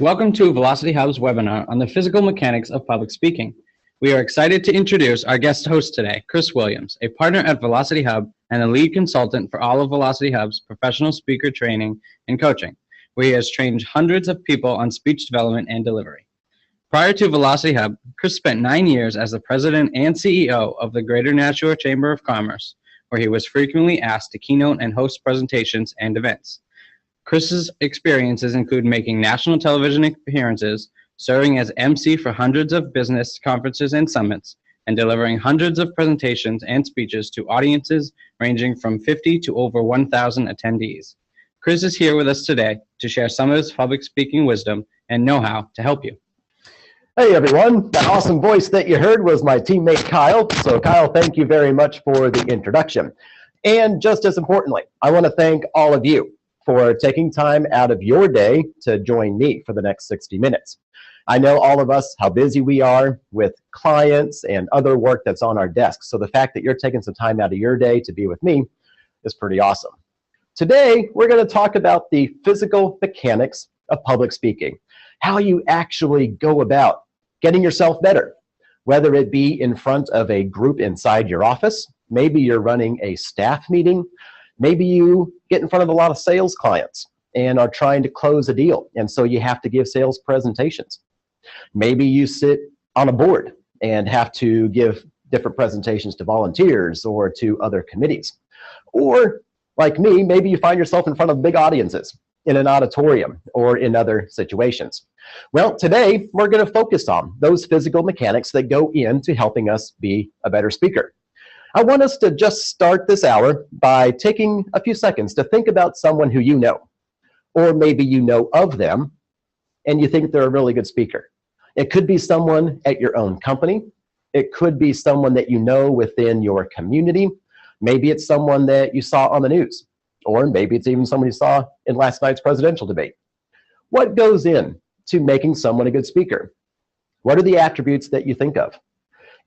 Welcome to velocityHUB's webinar on the physical mechanics of public speaking. We are excited to introduce our guest host today, Chris Williams, a partner at velocityHUB and a lead consultant for all of velocityHUB's professional speaker training and coaching, where he has trained hundreds of people on speech development and delivery. Prior to velocityHUB, Chris spent 9 years as the president and CEO of the Greater Nashua Chamber of Commerce, where he was frequently asked to keynote and host presentations and events. Chris's experiences include making national television appearances, serving as MC for hundreds of business conferences and summits, and delivering hundreds of presentations and speeches to audiences ranging from 50 to over 1,000 attendees. Chris is here with us today to share some of his public speaking wisdom and know-how to help you. Hey everyone, that awesome voice that you heard was my teammate Kyle. So Kyle, thank you very much for the introduction. And just as importantly, I want to thank all of you for taking time out of your day to join me for the next 60 minutes. I know all of us how busy we are with clients and other work that's on our desks. So the fact that you're taking some time out of your day to be with me is pretty awesome. Today, we're going to talk about the physical mechanics of public speaking, how you actually go about getting yourself better, whether it be in front of a group inside your office, maybe you're running a staff meeting, maybe you get in front of a lot of sales clients and are trying to close a deal, and so you have to give sales presentations. Maybe you sit on a board and have to give different presentations to volunteers or to other committees. Or, like me, maybe you find yourself in front of big audiences in an auditorium or in other situations. Well, today we're going to focus on those physical mechanics that go into helping us be a better speaker. I want us to just start this hour by taking a few seconds to think about someone who you know, or maybe you know of them and you think they're a really good speaker. It could be someone at your own company. It could be someone that you know within your community. Maybe it's someone that you saw on the news, or maybe it's even someone you saw in last night's presidential debate. What goes in to making someone a good speaker? What are the attributes that you think of?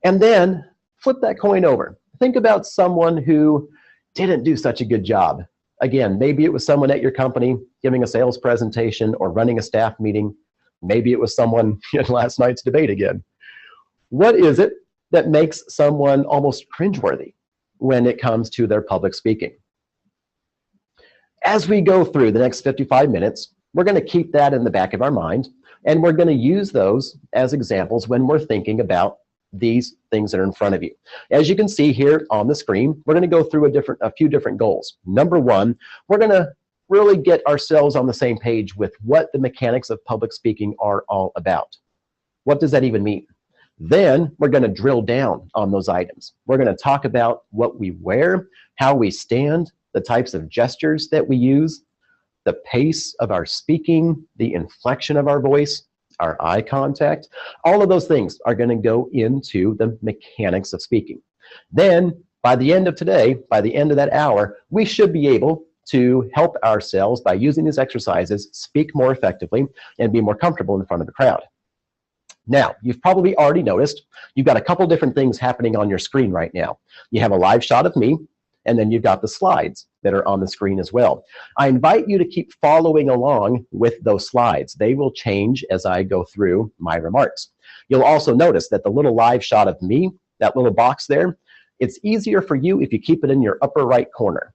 And then flip that coin over. Think about someone who didn't do such a good job. Again, maybe it was someone at your company giving a sales presentation or running a staff meeting. Maybe it was someone in last night's debate again. What is it that makes someone almost cringeworthy when it comes to their public speaking? As we go through the next 55 minutes, we're going to keep that in the back of our mind, and we're going to use those as examples when we're thinking about these things that are in front of you. As you can see here on the screen, we're going to go through a few different goals. Number one, we're going to really get ourselves on the same page with what the mechanics of public speaking are all about. What does that even mean? Then we're going to drill down on those items. We're going to talk about what we wear, how we stand, the types of gestures that we use, the pace of our speaking, the inflection of our voice, our eye contact. All of those things are going to go into the mechanics of speaking. Then by the end of today, by the end of that hour, we should be able to help ourselves by using these exercises speak more effectively and be more comfortable in front of the crowd. Now, you've probably already noticed you've got a couple different things happening on your screen right now. You have a live shot of me, and then you've got the slides that are on the screen as well. I invite you to keep following along with those slides. They will change as I go through my remarks. You'll also notice that the little live shot of me, that little box there, it's easier for you if you keep it in your upper right corner.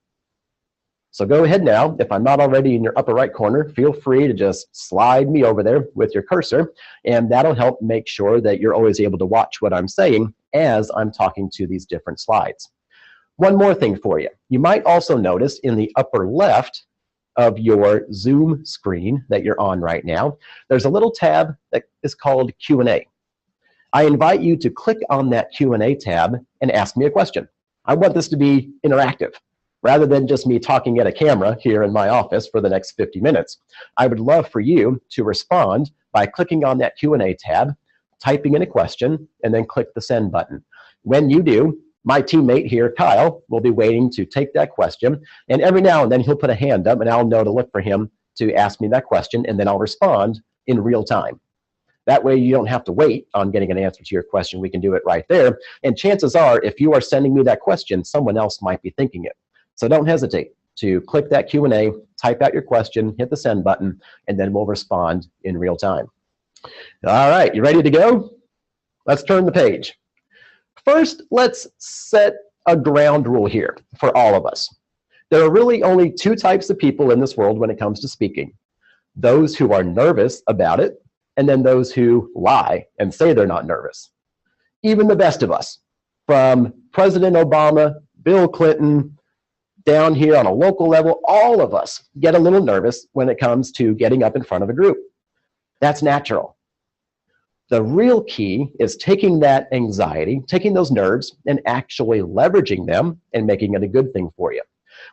So go ahead now, if I'm not already in your upper right corner, feel free to just slide me over there with your cursor, and that'll help make sure that you're always able to watch what I'm saying as I'm talking to these different slides. One more thing for you. You might also notice in the upper left of your Zoom screen that you're on right now, there's a little tab that is called Q&A. I invite you to click on that Q&A tab and ask me a question. I want this to be interactive. Rather than just me talking at a camera here in my office for the next 50 minutes, I would love for you to respond by clicking on that Q&A tab, typing in a question, and then click the send button. When you do, my teammate here, Kyle, will be waiting to take that question, and every now and then he'll put a hand up and I'll know to look for him to ask me that question, and then I'll respond in real time. That way you don't have to wait on getting an answer to your question. We can do it right there, and chances are if you are sending me that question, someone else might be thinking it. So don't hesitate to click that Q&A, type out your question, hit the send button, and then we'll respond in real time. All right, you ready to go? Let's turn the page. First, let's set a ground rule here for all of us. There are really only two types of people in this world when it comes to speaking. Those who are nervous about it, and then those who lie and say they're not nervous. Even the best of us, from President Obama, Bill Clinton, down here on a local level, all of us get a little nervous when it comes to getting up in front of a group. That's natural. The real key is taking that anxiety, taking those nerves, and actually leveraging them and making it a good thing for you.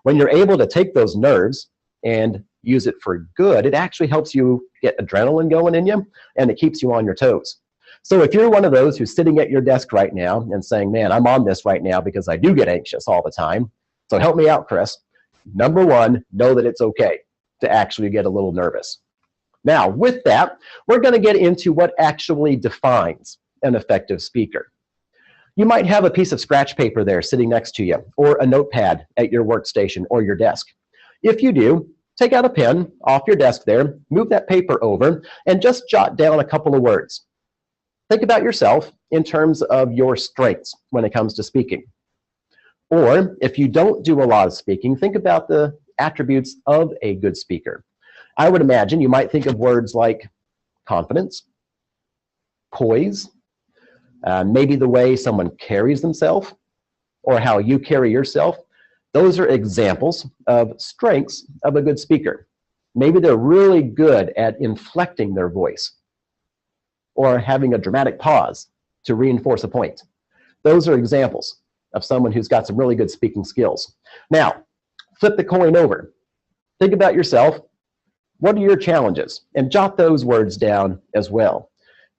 When you're able to take those nerves and use it for good, it actually helps you get adrenaline going in you, and it keeps you on your toes. So if you're one of those who's sitting at your desk right now and saying, man, I'm on this right now because I do get anxious all the time, so help me out, Chris. Number one, know that it's okay to actually get a little nervous. Now, with that, we're going to get into what actually defines an effective speaker. You might have a piece of scratch paper there sitting next to you, or a notepad at your workstation or your desk. If you do, take out a pen off your desk there, move that paper over, and just jot down a couple of words. Think about yourself in terms of your strengths when it comes to speaking. Or if you don't do a lot of speaking, think about the attributes of a good speaker. I would imagine you might think of words like confidence, poise, maybe the way someone carries themselves, or how you carry yourself. Those are examples of strengths of a good speaker. Maybe they're really good at inflecting their voice or having a dramatic pause to reinforce a point. Those are examples of someone who's got some really good speaking skills. Now, flip the coin over. Think about yourself. What are your challenges? And jot those words down as well.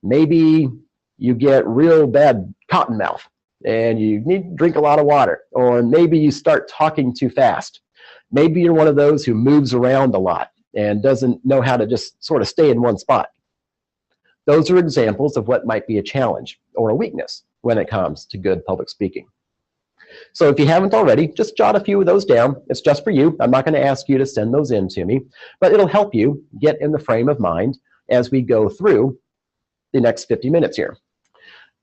Maybe you get real bad cotton mouth and you need to drink a lot of water. Or maybe you start talking too fast. Maybe you're one of those who moves around a lot and doesn't know how to just sort of stay in one spot. Those are examples of what might be a challenge or a weakness when it comes to good public speaking. So if you haven't already, just jot a few of those down. It's just for you. I'm not going to ask you to send those in to me, but it'll help you get in the frame of mind as we go through the next 50 minutes here.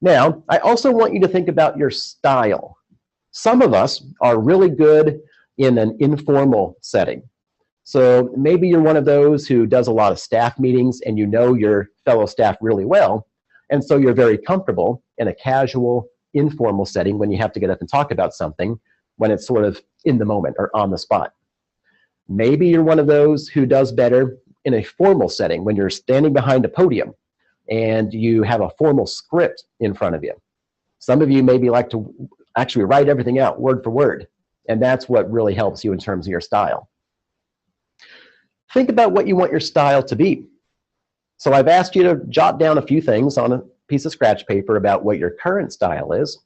Now, I also want you to think about your style. Some of us are really good in an informal setting. So maybe you're one of those who does a lot of staff meetings and you know your fellow staff really well, and so you're very comfortable in a casual, informal setting when you have to get up and talk about something, when it's sort of in the moment or on the spot. Maybe you're one of those who does better in a formal setting when you're standing behind a podium and you have a formal script in front of you. Some of you maybe like to actually write everything out word for word, and that's what really helps you in terms of your style. Think about what you want your style to be. So I've asked you to jot down a few things on a piece of scratch paper about what your current style is.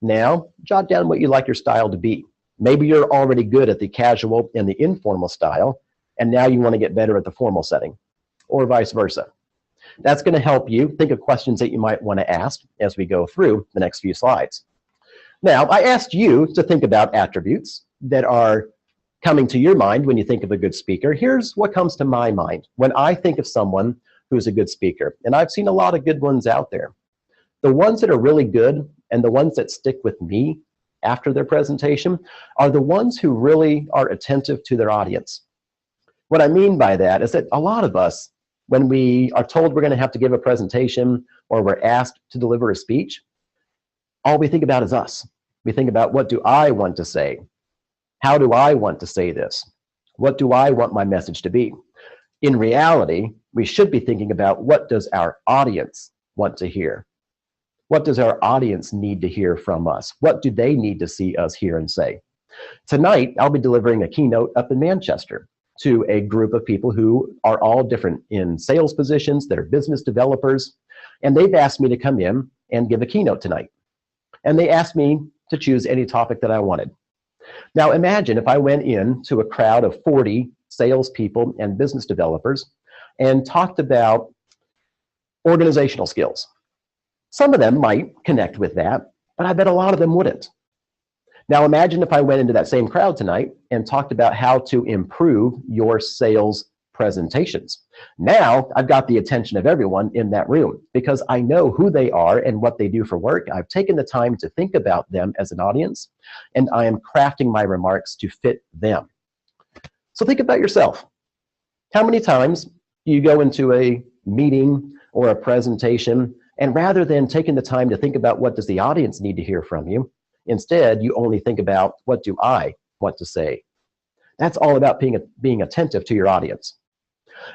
Now, jot down what you'd like your style to be. Maybe you're already good at the casual and the informal style, and now you want to get better at the formal setting, or vice versa. That's going to help you think of questions that you might want to ask as we go through the next few slides. Now, I asked you to think about attributes that are coming to your mind when you think of a good speaker. Here's what comes to my mind when I think of someone who's a good speaker. And I've seen a lot of good ones out there. The ones that are really good and the ones that stick with me after their presentation are the ones who really are attentive to their audience. What I mean by that is that a lot of us, when we are told we're going to have to give a presentation or we're asked to deliver a speech, all we think about is us. We think about, what do I want to say? How do I want to say this? What do I want my message to be? In reality, we should be thinking about, what does our audience want to hear? What does our audience need to hear from us? What do they need to see us hear and say? Tonight, I'll be delivering a keynote up in Manchester to a group of people who are all different in sales positions, that are business developers, and they've asked me to come in and give a keynote tonight. And they asked me to choose any topic that I wanted. Now imagine if I went into a crowd of 40 salespeople and business developers and talked about organizational skills. Some of them might connect with that, but I bet a lot of them wouldn't. Now imagine if I went into that same crowd tonight and talked about how to improve your sales presentations. Now I've got the attention of everyone in that room because I know who they are and what they do for work. I've taken the time to think about them as an audience, and I am crafting my remarks to fit them. So think about yourself. How many times do you go into a meeting or a presentation, and rather than taking the time to think about what does the audience need to hear from you, instead you only think about what do I want to say? That's all about being attentive to your audience.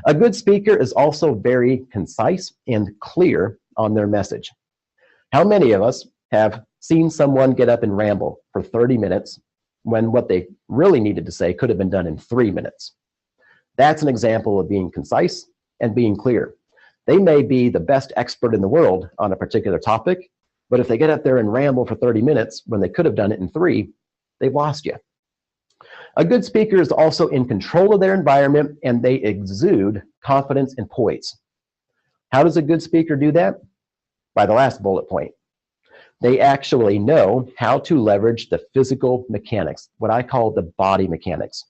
A good speaker is also very concise and clear on their message. How many of us have seen someone get up and ramble for 30 minutes when what they really needed to say could have been done in 3 minutes? That's an example of being concise and being clear. They may be the best expert in the world on a particular topic, but if they get up there and ramble for 30 minutes when they could have done it in 3, they've lost you. A good speaker is also in control of their environment, and they exude confidence and poise. How does a good speaker do that? By the last bullet point. They actually know how to leverage the physical mechanics, what I call the body mechanics.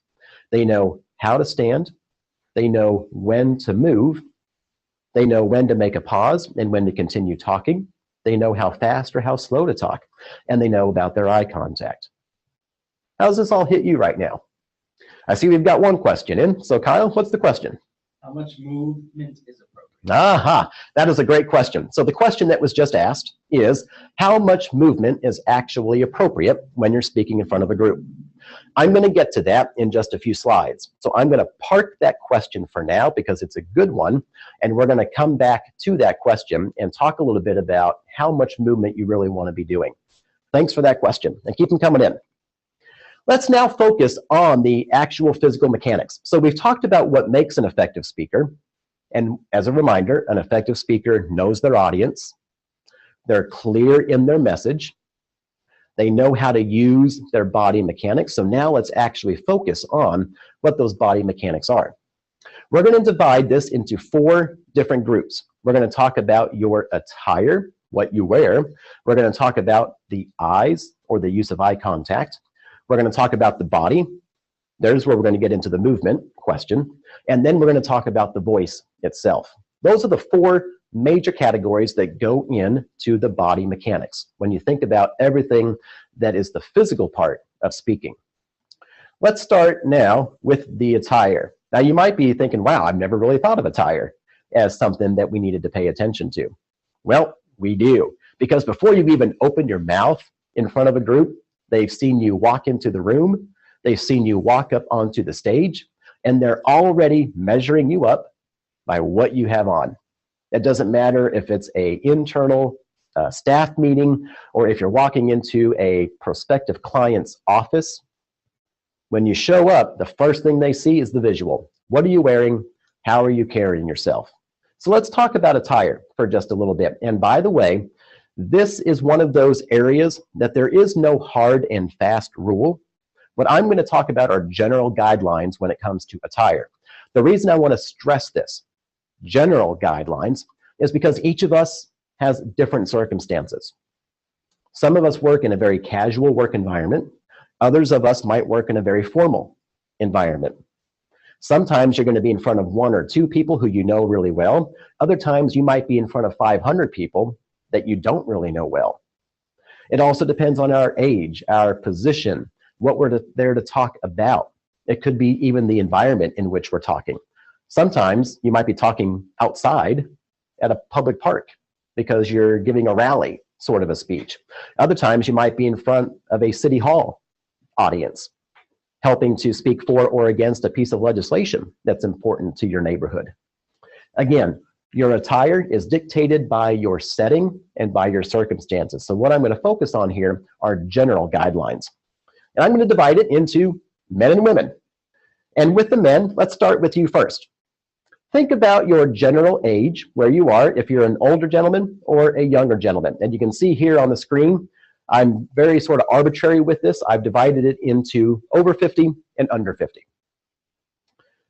They know how to stand, they know when to move, they know when to make a pause and when to continue talking, they know how fast or how slow to talk, and they know about their eye contact. How does this all hit you right now? I see we've got one question in. So Kyle, what's the question? How much movement is appropriate? Aha, that is a great question. So the question that was just asked is, how much movement is actually appropriate when you're speaking in front of a group? I'm going to get to that in just a few slides. So I'm going to park that question for now because it's a good one, and we're going to come back to that question and talk a little bit about how much movement you really want to be doing. Thanks for that question, and keep them coming in. Let's now focus on the actual physical mechanics. So we've talked about what makes an effective speaker. And as a reminder, an effective speaker knows their audience. They're clear in their message. They know how to use their body mechanics. So now let's actually focus on what those body mechanics are. We're going to divide this into 4 different groups. We're going to talk about your attire, what you wear. We're going to talk about the eyes, or the use of eye contact. We're going to talk about the body. There's where we're going to get into the movement question. And then we're going to talk about the voice itself. Those are the 4 major categories that go into the body mechanics when you think about everything that is the physical part of speaking. Let's start now with the attire. Now you might be thinking, wow, I've never really thought of attire as something that we needed to pay attention to. Well, we do, because before you've even opened your mouth in front of a group, they've seen you walk into the room, they've seen you walk up onto the stage, and they're already measuring you up by what you have on. It doesn't matter if it's an internal staff meeting or if you're walking into a prospective client's office. When you show up, the first thing they see is the visual. What are you wearing? How are you carrying yourself? So let's talk about attire for just a little bit. And by the way, this is one of those areas that there is no hard and fast rule. What I'm going to talk about are general guidelines when it comes to attire. The reason I want to stress this, general guidelines, is because each of us has different circumstances. Some of us work in a very casual work environment. Others of us might work in a very formal environment. Sometimes you're going to be in front of 1 or 2 people who you know really well. Other times you might be in front of 500 people that you don't really know well. It also depends on our age, our position, what we're there to talk about. It could be even the environment in which we're talking. Sometimes you might be talking outside at a public park because you're giving a rally sort of a speech. Other times you might be in front of a city hall audience, helping to speak for or against a piece of legislation that's important to your neighborhood. Again, your attire is dictated by your setting and by your circumstances. So what I'm going to focus on here are general guidelines. And I'm going to divide it into men and women. And with the men, let's start with you first. Think about your general age, where you are, if you're an older gentleman or a younger gentleman. And you can see here on the screen, I'm very sort of arbitrary with this. I've divided it into over 50 and under 50.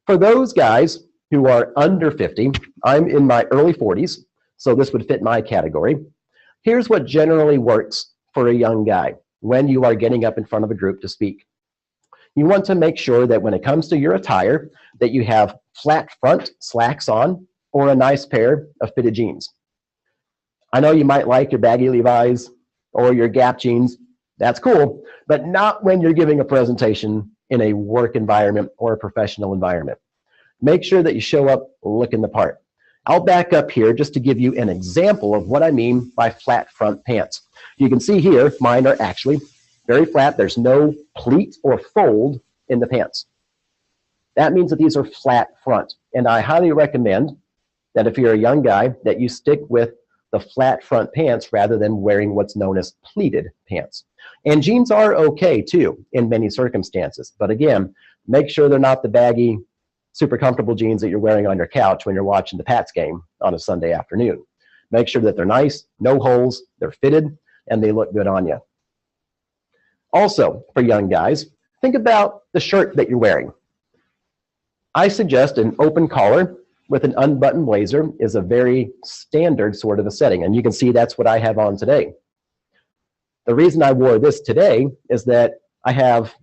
For those guys who are under 50, I'm in my early 40s, so this would fit my category. Here's what generally works for a young guy. when you are getting up in front of a group to speak. You want to make sure that when it comes to your attire, that you have flat front slacks on or a nice pair of fitted jeans. I know you might like your baggy Levi's or your Gap jeans. That's cool, but not when you're giving a presentation in a work environment or a professional environment. Make sure that you show up looking the part. I'll back up here just to give you an example of what I mean by flat front pants. You can see here, mine are actually very flat. There's no pleat or fold in the pants. That means that these are flat front, and I highly recommend that if you're a young guy, that you stick with the flat front pants rather than wearing what's known as pleated pants. And jeans are okay too in many circumstances, but again, make sure they're not the baggy, super comfortable jeans that you're wearing on your couch when you're watching the Pats game on a Sunday afternoon. Make sure that they're nice, no holes, they're fitted, and they look good on you. Also, for young guys, think about the shirt that you're wearing. I suggest an open collar with an unbuttoned blazer is a very standard sort of a setting, and you can see that's what I have on today. The reason I wore this today is that I have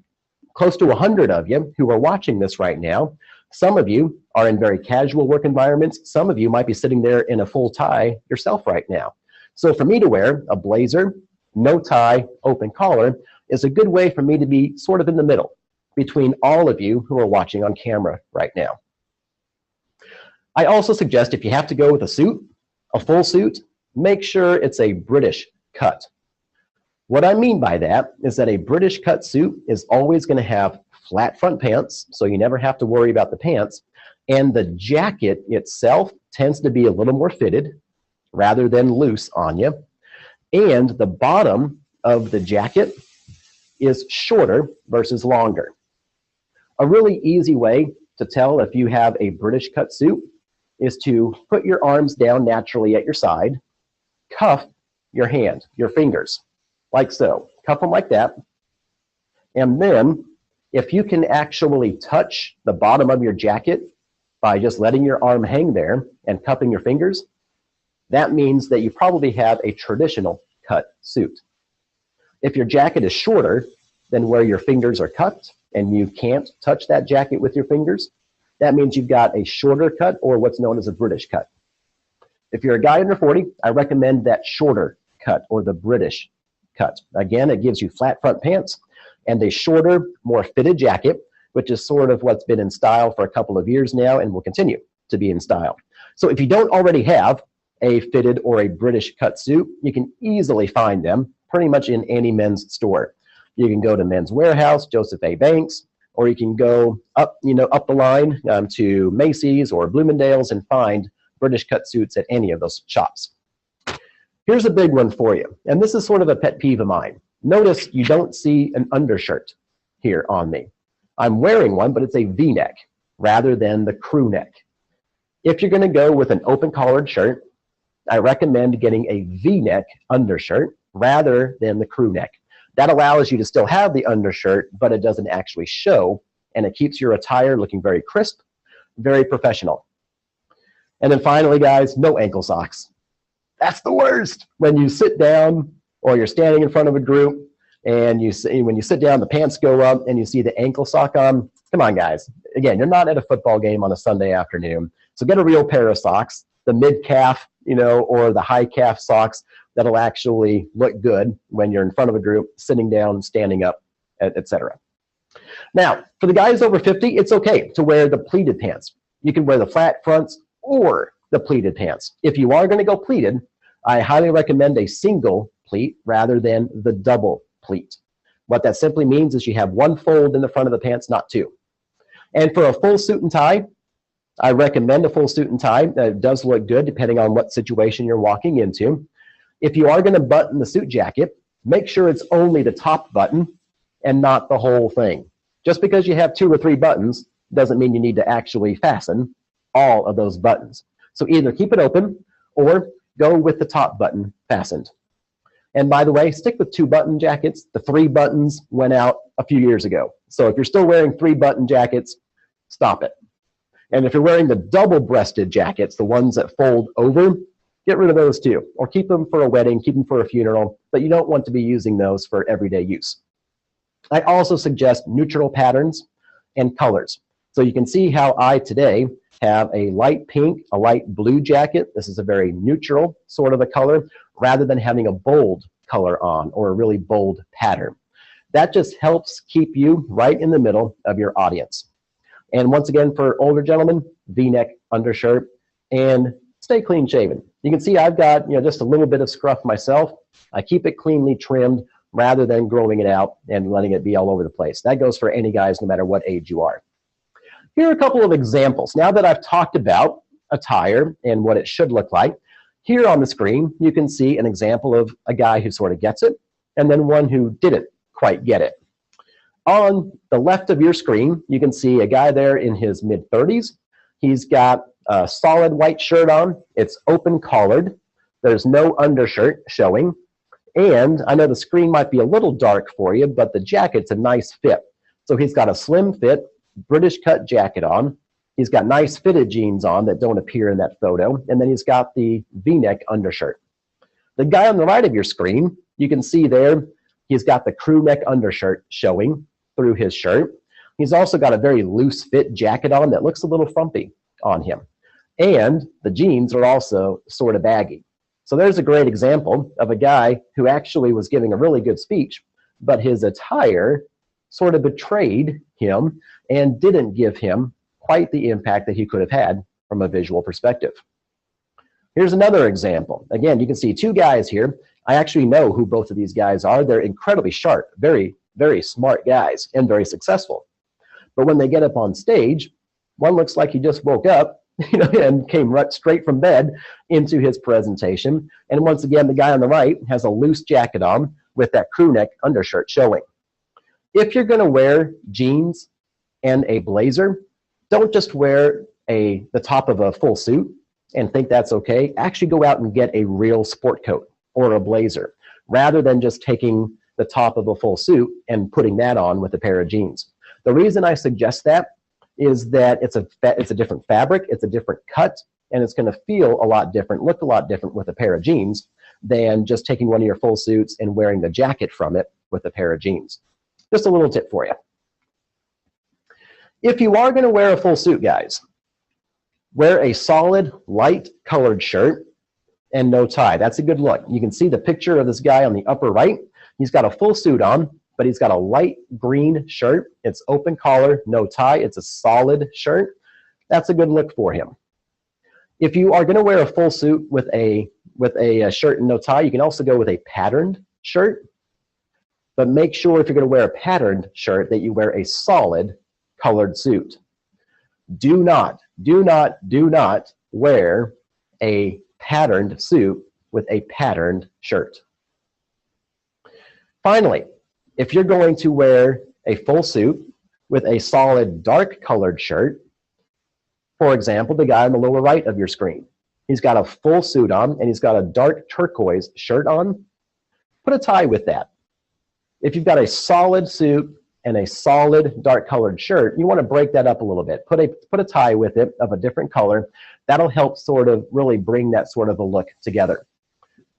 close to 100 of you who are watching this right now. Some of you are in very casual work environments. Some of you might be sitting there in a full tie yourself right now. So for me to wear a blazer, no tie, open collar, is a good way for me to be sort of in the middle between all of you who are watching on camera right now. I also suggest if you have to go with a suit, a full suit, make sure it's a British cut. What I mean by that is that a British cut suit is always going to have flat front pants, so you never have to worry about the pants, and the jacket itself tends to be a little more fitted rather than loose on you, and the bottom of the jacket is shorter versus longer. A really easy way to tell if you have a British cut suit is to put your arms down naturally at your side, cuff your hand, your fingers, like so. Cuff them like that. And then if you can actually touch the bottom of your jacket by just letting your arm hang there and cupping your fingers, that means that you probably have a traditional cut suit. If your jacket is shorter than where your fingers are cupped and you can't touch that jacket with your fingers, that means you've got a shorter cut or what's known as a British cut. If you're a guy under 40, I recommend that shorter cut or the British cut. Again, it gives you flat front pants and a shorter, more fitted jacket, which is sort of what's been in style for a couple of years now and will continue to be in style. So if you don't already have a fitted or a British cut suit, you can easily find them pretty much in any men's store. You can go to Men's Warehouse, Joseph A. Banks, or you can go up, up the line to Macy's or Bloomingdale's and find British cut suits at any of those shops. Here's a big one for you, and this is sort of a pet peeve of mine. Notice you don't see an undershirt here on me. I'm wearing one, but it's a V-neck rather than the crew neck. If you're going to go with an open collared shirt, I recommend getting a V-neck undershirt rather than the crew neck. That allows you to still have the undershirt, but it doesn't actually show, and it keeps your attire looking very crisp, very professional. And then finally, guys, no ankle socks. That's the worst. When you sit down or you're standing in front of a group and when you sit down, the pants go up and you see the ankle sock on. Come on, guys. Again, you're not at a football game on a Sunday afternoon, so get a real pair of socks, the mid-calf, or the high-calf socks that'll actually look good when you're in front of a group, sitting down, standing up, etc. Now, for the guys over 50, it's okay to wear the pleated pants. You can wear the flat fronts or the pleated pants. If you are going to go pleated, I highly recommend a single pleat rather than the double pleat. What that simply means is you have one fold in the front of the pants, not two. And for a full suit and tie, I recommend a full suit and tie. It does look good depending on what situation you're walking into. If you are going to button the suit jacket, make sure it's only the top button and not the whole thing. Just because you have 2 or 3 buttons doesn't mean you need to actually fasten all of those buttons. So either keep it open or go with the top button fastened. And by the way, stick with 2-button jackets. The 3 buttons went out a few years ago. So if you're still wearing 3-button jackets, stop it. And if you're wearing the double-breasted jackets, the ones that fold over, get rid of those too, or keep them for a wedding, keep them for a funeral, but you don't want to be using those for everyday use. I also suggest neutral patterns and colors. So you can see how I today have a light pink, a light blue jacket. This is a very neutral sort of a color, rather than having a bold color on or a really bold pattern. That just helps keep you right in the middle of your audience. And once again, for older gentlemen, V-neck undershirt, and stay clean shaven. You can see I've got just a little bit of scruff myself. I keep it cleanly trimmed rather than growing it out and letting it be all over the place. That goes for any guys, no matter what age you are. Here are a couple of examples. Now that I've talked about attire and what it should look like, here on the screen, you can see an example of a guy who sort of gets it, and then one who didn't quite get it. On the left of your screen, you can see a guy there in his mid-30s. He's got a solid white shirt on. It's open collared. There's no undershirt showing. And I know the screen might be a little dark for you, but the jacket's a nice fit. So he's got a slim fit, British cut jacket on. He's got nice fitted jeans on that don't appear in that photo. And then he's got the V-neck undershirt. The guy on the right of your screen, you can see there, he's got the crew neck undershirt showing through his shirt. He's also got a very loose fit jacket on that looks a little frumpy on him. And the jeans are also sort of baggy. So there's a great example of a guy who actually was giving a really good speech, but his attire sort of betrayed him and didn't give him quite the impact that he could have had from a visual perspective. Here's another example. Again, you can see two guys here. I actually know who both of these guys are. They're incredibly sharp, very, very smart guys and very successful. But when they get up on stage, one looks like he just woke up and came right straight from bed into his presentation. And once again, the guy on the right has a loose jacket on with that crew neck undershirt showing. If you're going to wear jeans and a blazer, don't just wear the top of a full suit and think that's okay. Actually go out and get a real sport coat or a blazer, rather than just taking the top of a full suit and putting that on with a pair of jeans. The reason I suggest that is that it's a different fabric, it's a different cut, and it's going to feel a lot different, look a lot different with a pair of jeans than just taking one of your full suits and wearing the jacket from it with a pair of jeans. Just a little tip for you. If you are going to wear a full suit, guys, wear a solid light colored shirt and no tie. That's a good look. You can see the picture of this guy on the upper right. He's got a full suit on, but he's got a light green shirt. It's open collar, no tie. It's a solid shirt. That's a good look for him. If you are going to wear a full suit with a shirt and no tie, you can also go with a patterned shirt. But make sure if you're going to wear a patterned shirt that you wear a solid colored suit. Do not wear a patterned suit with a patterned shirt. Finally, if you're going to wear a full suit with a solid dark colored shirt, for example, the guy on the lower right of your screen, he's got a full suit on and he's got a dark turquoise shirt on, put a tie with that. If you've got a solid suit and a solid dark colored shirt, you want to break that up a little bit. Put a tie with it of a different color. That'll help sort of really bring that sort of a look together.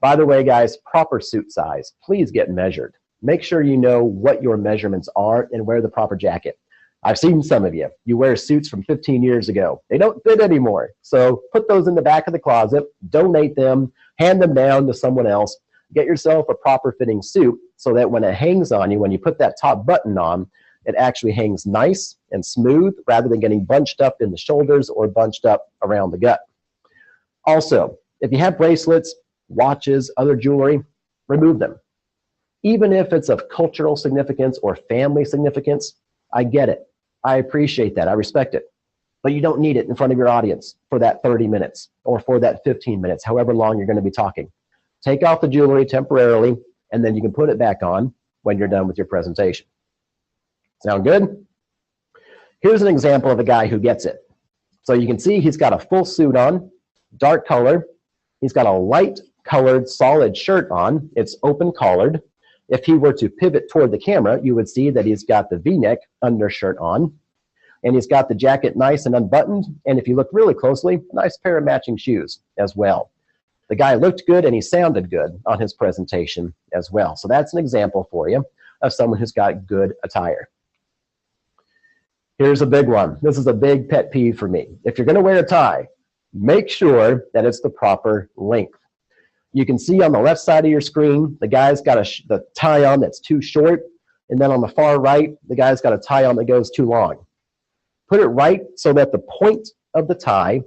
By the way, guys, proper suit size, please get measured. Make sure you know what your measurements are and wear the proper jacket. I've seen some of you. You wear suits from 15 years ago. They don't fit anymore. So put those in the back of the closet, donate them, hand them down to someone else. Get yourself a proper fitting suit so that when it hangs on you, when you put that top button on, it actually hangs nice and smooth rather than getting bunched up in the shoulders or bunched up around the gut. Also, if you have bracelets, watches, other jewelry, remove them. Even if it's of cultural significance or family significance, I get it. I appreciate that. I respect it. But you don't need it in front of your audience for that 30 minutes or for that 15 minutes, however long you're going to be talking. Take off the jewelry temporarily, and then you can put it back on when you're done with your presentation. Sound good? Here's an example of a guy who gets it. So you can see he's got a full suit on, dark color. He's got a light colored solid shirt on. It's open collared. If he were to pivot toward the camera, you would see that he's got the V-neck undershirt on, and he's got the jacket nice and unbuttoned. And if you look really closely, nice pair of matching shoes as well. The guy looked good and he sounded good on his presentation as well. So that's an example for you of someone who's got good attire. Here's a big one. This is a big pet peeve for me. If you're going to wear a tie, make sure that it's the proper length. You can see on the left side of your screen, the guy's got the tie on that's too short, and then on the far right, the guy's got a tie on that goes too long. Put it right so that the point of the tie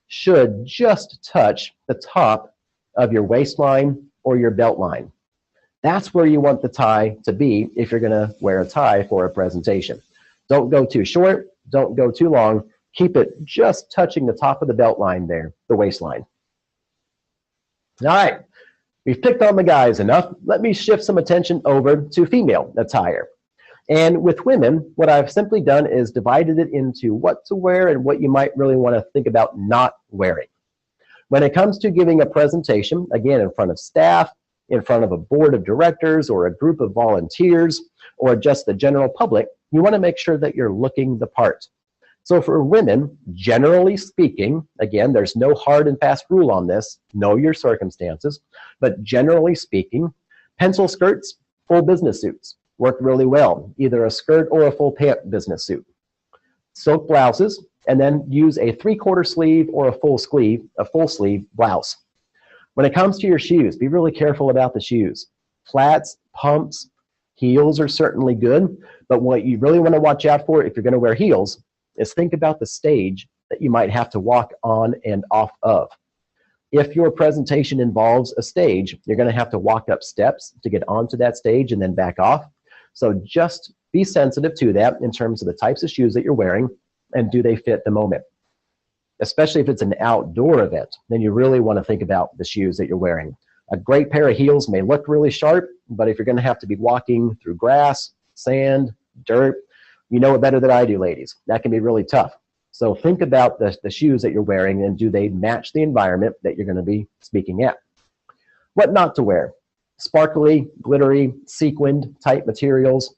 should just touch the top of your waistline or your belt line. That's where you want the tie to be if you're going to wear a tie for a presentation. Don't go too short, don't go too long. Keep it just touching the top of the belt line there, the waistline. All right, we've picked on the guys enough. Let me shift some attention over to female attire. And with women, what I've simply done is divided it into what to wear and what you might really want to think about not wearing. When it comes to giving a presentation, again, in front of staff, in front of a board of directors or a group of volunteers, or just the general public, you want to make sure that you're looking the part. So for women, generally speaking, again, there's no hard and fast rule on this, know your circumstances, but generally speaking, pencil skirts, full business suits work really well, either a skirt or a full pant business suit. Silk blouses, and then use a 3/4 sleeve or a full sleeve blouse. When it comes to your shoes, be really careful about the shoes. Flats, pumps, heels are certainly good, but what you really want to watch out for if you're going to wear heels is think about the stage that you might have to walk on and off of. If your presentation involves a stage, you're going to have to walk up steps to get onto that stage and then back off. So just be sensitive to that in terms of the types of shoes that you're wearing and do they fit the moment. Especially if it's an outdoor event, then you really want to think about the shoes that you're wearing. A great pair of heels may look really sharp, but if you're going to have to be walking through grass, sand, dirt, you know it better than I do, ladies. That can be really tough. So think about the shoes that you're wearing and do they match the environment that you're going to be speaking at. What not to wear? Sparkly, glittery, sequined type materials.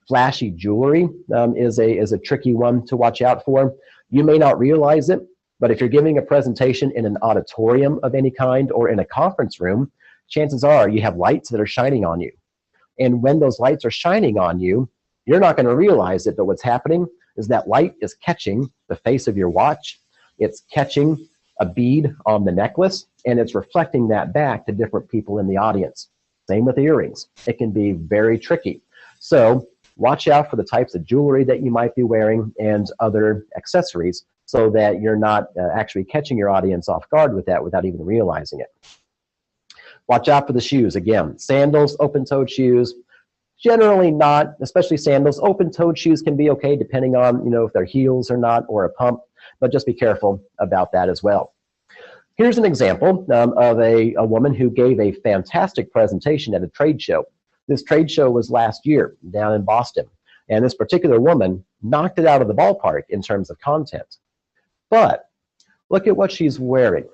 Flashy jewelry is a tricky one to watch out for. You may not realize it, but if you're giving a presentation in an auditorium of any kind or in a conference room, chances are you have lights that are shining on you. And when those lights are shining on you, you're not going to realize it, but what's happening is that light is catching the face of your watch, it's catching a bead on the necklace, and it's reflecting that back to different people in the audience. Same with earrings. It can be very tricky. So watch out for the types of jewelry that you might be wearing and other accessories so that you're not actually catching your audience off guard with that without even realizing it. Watch out for the shoes. Again, sandals, open-toed shoes, generally not, especially sandals. Open-toed shoes can be okay depending on, if they're heels or not, or a pump, but just be careful about that as well. Here's an example of a woman who gave a fantastic presentation at a trade show. This trade show was last year down in Boston, and this particular woman knocked it out of the ballpark in terms of content. But look at what she's wearing.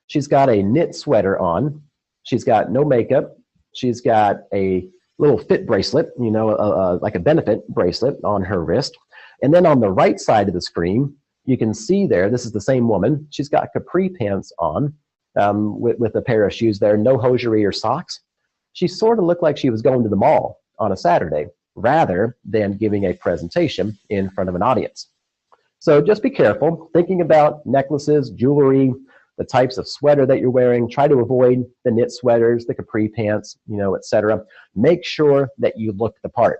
She's got a knit sweater on. She's got no makeup. She's got a little fit bracelet, like a benefit bracelet on her wrist. And then on the right side of the screen, you can see there, this is the same woman. She's got capri pants on with a pair of shoes there, no hosiery or socks. She sort of looked like she was going to the mall on a Saturday rather than giving a presentation in front of an audience. So just be careful, thinking about necklaces, jewelry, the types of sweater that you're wearing. Try to avoid the knit sweaters, the capri pants, etc. Make sure that you look the part.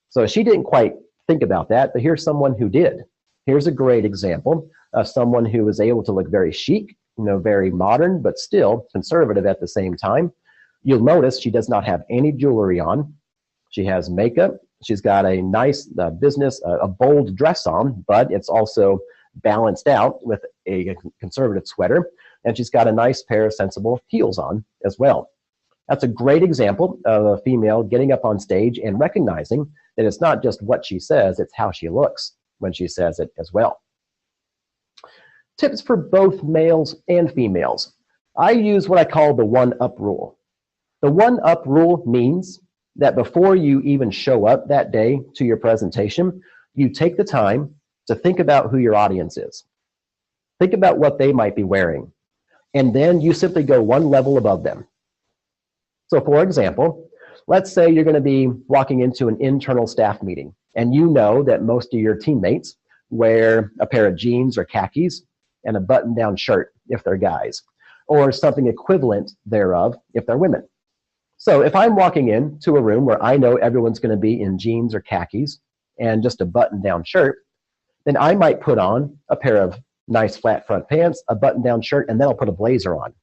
So she didn't quite think about that, but here's someone who did. Here's a great example of someone who was able to look very chic, very modern, but still conservative at the same time. You'll notice she does not have any jewelry on. She has makeup. She's got a nice a bold dress on, but it's also balanced out with a conservative sweater. And she's got a nice pair of sensible heels on as well. That's a great example of a female getting up on stage and recognizing that it's not just what she says, it's how she looks when she says it as well. Tips for both males and females. I use what I call the one-up rule. The one-up rule means that before you even show up that day to your presentation, you take the time to think about who your audience is. Think about what they might be wearing. and then you simply go one level above them. So for example, let's say you're going to be walking into an internal staff meeting, and you know that most of your teammates wear a pair of jeans or khakis and a button-down shirt if they're guys, or something equivalent thereof if they're women. So if I'm walking into a room where I know everyone's going to be in jeans or khakis and just a button-down shirt, then I might put on a pair of nice flat front pants, a button-down shirt, and then I'll put a blazer on.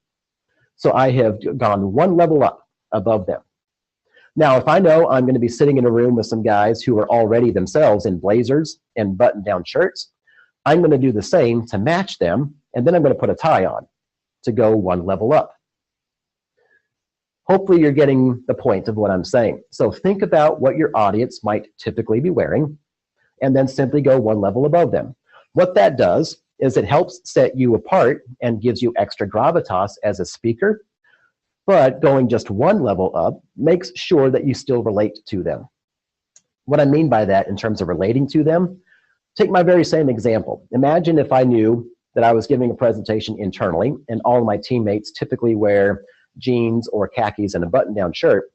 So I have gone one level up above them. Now, if I know I'm going to be sitting in a room with some guys who are already themselves in blazers and button-down shirts, I'm going to do the same to match them, and then I'm going to put a tie on to go one level up. Hopefully you're getting the point of what I'm saying. So think about what your audience might typically be wearing, and then simply go one level above them. What that does is it helps set you apart and gives you extra gravitas as a speaker, but going just one level up makes sure that you still relate to them. What I mean by that in terms of relating to them, take my very same example. Imagine if I knew that I was giving a presentation internally and all of my teammates typically wear jeans or khakis and a button-down shirt.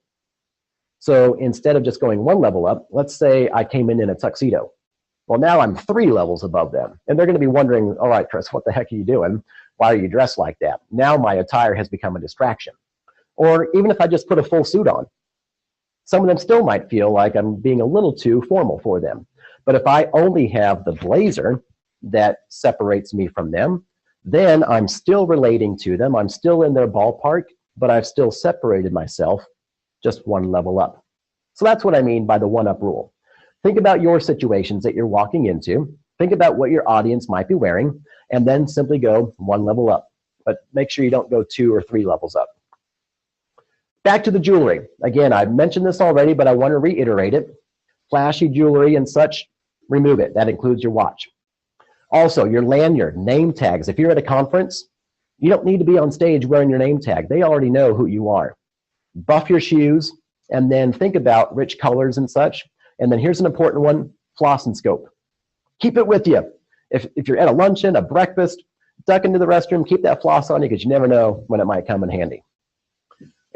So instead of just going one level up, let's say I came in a tuxedo. Well, now I'm 3 levels above them. And they're going to be wondering, all right, Chris, what the heck are you doing? Why are you dressed like that? Now my attire has become a distraction. Or even if I just put a full suit on, some of them still might feel like I'm being a little too formal for them. But if I only have the blazer that separates me from them, then I'm still relating to them. I'm still in their ballpark, but I've still separated myself just one level up. So that's what I mean by the one-up rule. Think about your situations that you're walking into. Think about what your audience might be wearing, and then simply go one level up. But make sure you don't go 2 or 3 levels up. Back to the jewelry. Again, I've mentioned this already, but I want to reiterate it. Flashy jewelry and such, remove it. That includes your watch. Also, your lanyard, name tags. If you're at a conference, you don't need to be on stage wearing your name tag. They already know who you are. Buff your shoes, and then think about rich colors and such. And then here's an important one, floss and scope. Keep it with you. If you're at a luncheon, a breakfast, duck into the restroom, keep that floss on you because you never know when it might come in handy.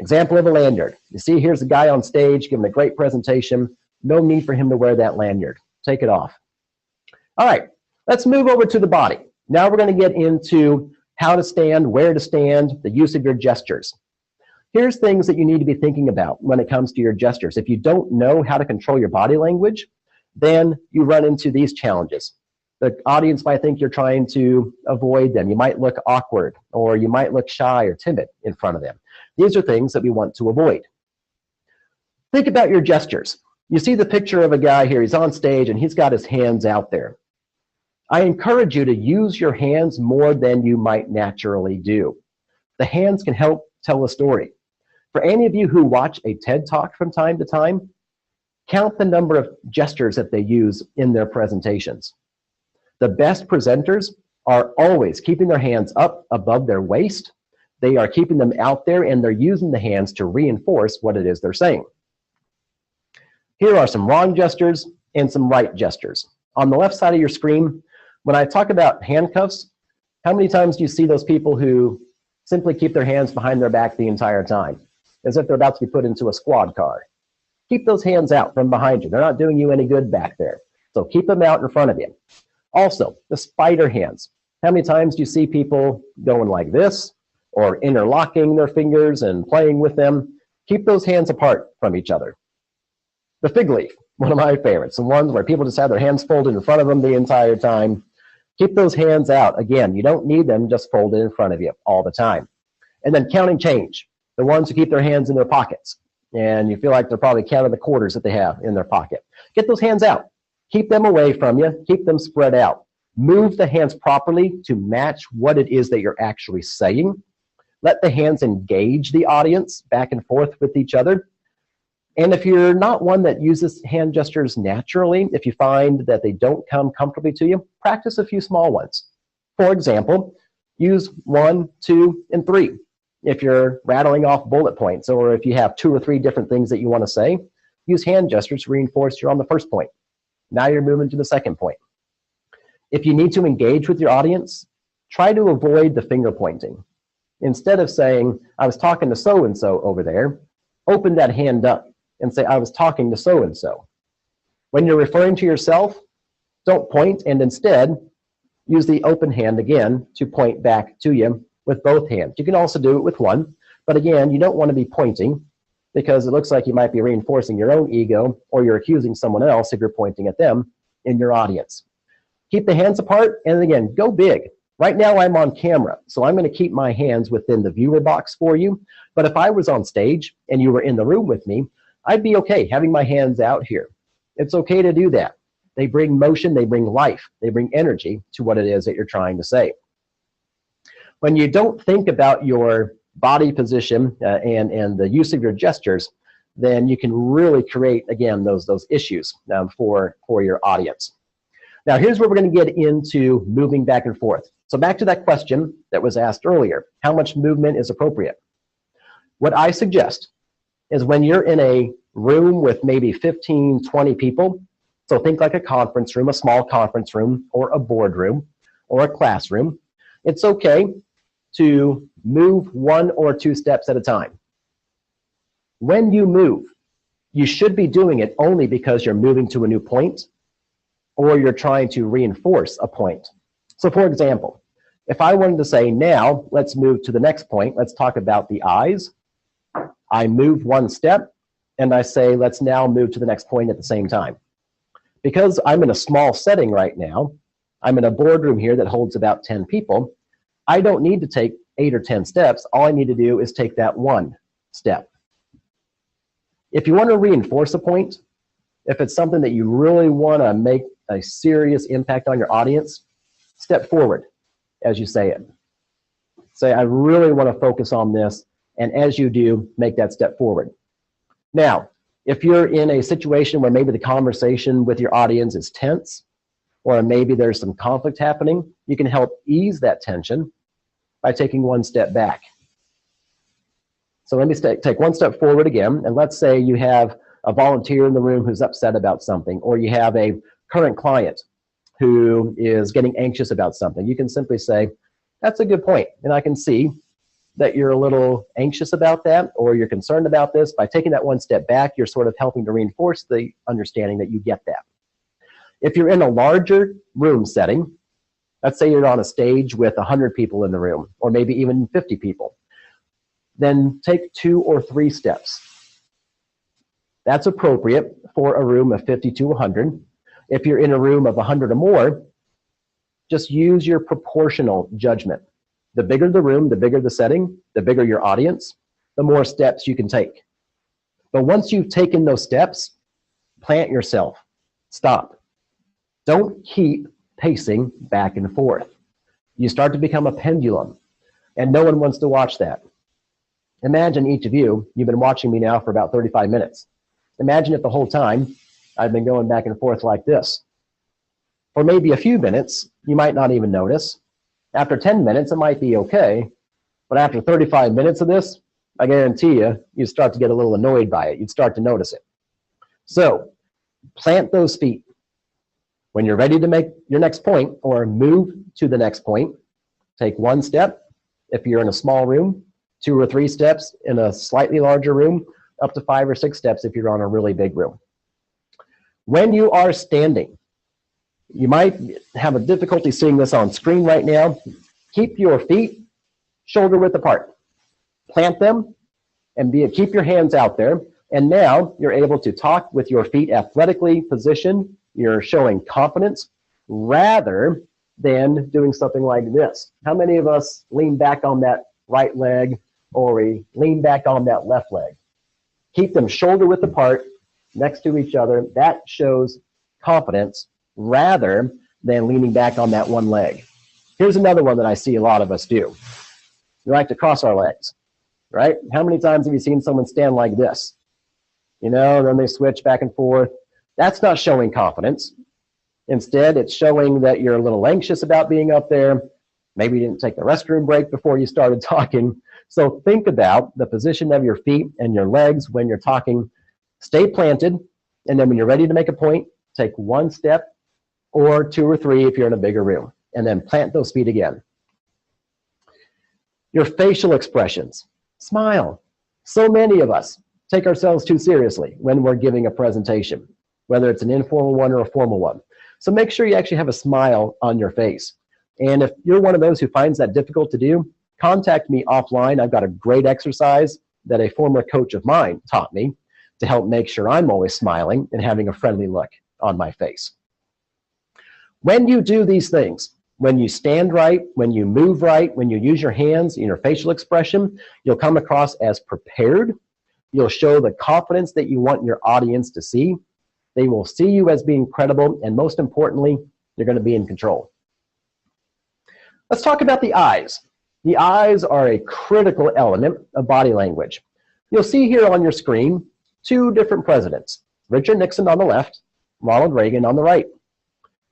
Example of a lanyard. You see, here's a guy on stage giving a great presentation. No need for him to wear that lanyard. Take it off. All right, let's move over to the body. Now we're going to get into how to stand, where to stand, the use of your gestures. Here's things that you need to be thinking about when it comes to your gestures. If you don't know how to control your body language, then you run into these challenges. The audience might think you're trying to avoid them. You might look awkward, or you might look shy or timid in front of them. These are things that we want to avoid. Think about your gestures. You see the picture of a guy here. He's on stage and he's got his hands out there. I encourage you to use your hands more than you might naturally do. The hands can help tell a story. For any of you who watch a TED Talk from time to time, count the number of gestures that they use in their presentations. The best presenters are always keeping their hands up above their waist. They are keeping them out there, and they're using the hands to reinforce what it is they're saying. Here are some wrong gestures and some right gestures. On the left side of your screen, when I talk about handcuffs, how many times do you see those people who simply keep their hands behind their back the entire time, as if they're about to be put into a squad car? Keep those hands out from behind you. They're not doing you any good back there. So keep them out in front of you. Also, the spider hands. How many times do you see people going like this, or interlocking their fingers and playing with them? Keep those hands apart from each other. The fig leaf, one of my favorites, the ones where people just have their hands folded in front of them the entire time. Keep those hands out. Again, you don't need them just folded in front of you all the time. And then counting change, the ones who keep their hands in their pockets, and you feel like they're probably counting the quarters that they have in their pocket. Get those hands out. Keep them away from you. Keep them spread out. Move the hands properly to match what it is that you're actually saying. Let the hands engage the audience back and forth with each other. And if you're not one that uses hand gestures naturally, if you find that they don't come comfortably to you, practice a few small ones. For example, use 1, 2, and 3. If you're rattling off bullet points, or if you have 2 or 3 different things that you want to say, use hand gestures to reinforce you're on the first point. Now you're moving to the second point. If you need to engage with your audience, try to avoid the finger pointing. Instead of saying, I was talking to so-and-so over there, open that hand up and say, I was talking to so-and-so. When you're referring to yourself, don't point, and instead use the open hand again to point back to you with both hands. You can also do it with one, but again, you don't want to be pointing because it looks like you might be reinforcing your own ego, or you're accusing someone else if you're pointing at them in your audience. Keep the hands apart, and again, go big. Right now I'm on camera, so I'm going to keep my hands within the viewer box for you, but if I was on stage and you were in the room with me, I'd be okay having my hands out here. It's okay to do that. They bring motion, they bring life, they bring energy to what it is that you're trying to say. When you don't think about your body position and the use of your gestures, then you can really create, again, those issues for your audience. Now, here's where we're going to get into moving back and forth. So back to that question that was asked earlier, how much movement is appropriate? What I suggest is when you're in a room with maybe 15, 20 people, so think like a conference room, a small conference room, or a boardroom, or a classroom, it's okay to move 1 or 2 steps at a time. When you move, you should be doing it only because you're moving to a new point or you're trying to reinforce a point. So for example, if I wanted to say, now let's move to the next point, let's talk about the eyes. I move 1 step and I say, let's now move to the next point at the same time. Because I'm in a small setting right now, I'm in a boardroom here that holds about 10 people, I don't need to take 8 or 10 steps. All I need to do is take that 1 step. If you want to reinforce a point, if it's something that you really want to make a serious impact on your audience, step forward as you say it. Say, I really want to focus on this, and as you do, make that step forward. Now, if you're in a situation where maybe the conversation with your audience is tense, or maybe there's some conflict happening, you can help ease that tension by taking 1 step back. So let me take 1 step forward again, and let's say you have a volunteer in the room who's upset about something, or you have a current client who is getting anxious about something. You can simply say, that's a good point, and I can see that you're a little anxious about that, or you're concerned about this. By taking that 1 step back, you're sort of helping to reinforce the understanding that you get that. If you're in a larger room setting, let's say you're on a stage with 100 people in the room, or maybe even 50 people, then take 2 or 3 steps. That's appropriate for a room of 50 to 100. If you're in a room of 100 or more, just use your proportional judgment. The bigger the room, the bigger the setting, the bigger your audience, the more steps you can take. But once you've taken those steps, plant yourself. Stop. Don't keep pacing back and forth. You start to become a pendulum, and no one wants to watch that. Imagine each of you, you've been watching me now for about 35 minutes. Imagine if the whole time I've been going back and forth like this. For maybe a few minutes, you might not even notice. After 10 minutes, it might be okay. But after 35 minutes of this, I guarantee you'd start to get a little annoyed by it. You'd start to notice it. So plant those feet. When you're ready to make your next point or move to the next point, take 1 step. If you're in a small room, 2 or 3 steps in a slightly larger room, up to 5 or 6 steps if you're on a really big room. When you are standing, you might have a difficulty seeing this on screen right now. Keep your feet shoulder width apart. Plant them and keep your hands out there. And now you're able to talk with your feet athletically positioned. You're showing confidence rather than doing something like this. How many of us lean back on that right leg, or we lean back on that left leg? Keep them shoulder width apart next to each other. That shows confidence rather than leaning back on that one leg. Here's another one that I see a lot of us do. We like to cross our legs, right? How many times have you seen someone stand like this? You know, then they switch back and forth. That's not showing confidence. Instead, it's showing that you're a little anxious about being up there. Maybe you didn't take the restroom break before you started talking. So think about the position of your feet and your legs when you're talking. Stay planted, and then when you're ready to make a point, take 1 step or 2 or 3 if you're in a bigger room, and then plant those feet again. Your facial expressions. Smile. So many of us take ourselves too seriously when we're giving a presentation, whether it's an informal one or a formal one. So make sure you actually have a smile on your face. And if you're one of those who finds that difficult to do, contact me offline. I've got a great exercise that a former coach of mine taught me to help make sure I'm always smiling and having a friendly look on my face. When you do these things, when you stand right, when you move right, when you use your hands and your facial expression, you'll come across as prepared. You'll show the confidence that you want your audience to see. They will see you as being credible, and most importantly, you're going to be in control. Let's talk about the eyes. The eyes are a critical element of body language. You'll see here on your screen two different presidents, Richard Nixon on the left, Ronald Reagan on the right.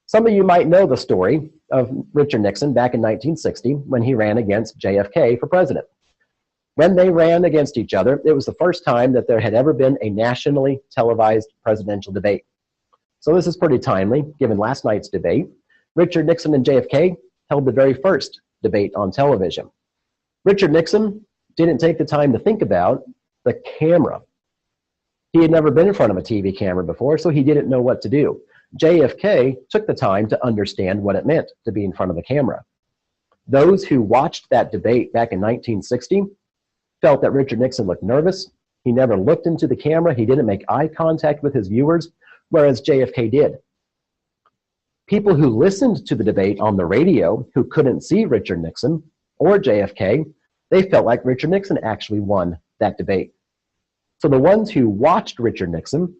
Some of you might know the story of Richard Nixon back in 1960 when he ran against JFK for president. When they ran against each other, it was the first time that there had ever been a nationally televised presidential debate. So this is pretty timely, given last night's debate. Richard Nixon and JFK held the very first debate on television. Richard Nixon didn't take the time to think about the camera. He had never been in front of a TV camera before, so he didn't know what to do. JFK took the time to understand what it meant to be in front of the camera. Those who watched that debate back in 1960 felt that Richard Nixon looked nervous. He never looked into the camera. He didn't make eye contact with his viewers, whereas JFK did. People who listened to the debate on the radio who couldn't see Richard Nixon or JFK, they felt like Richard Nixon actually won that debate. So the ones who watched Richard Nixon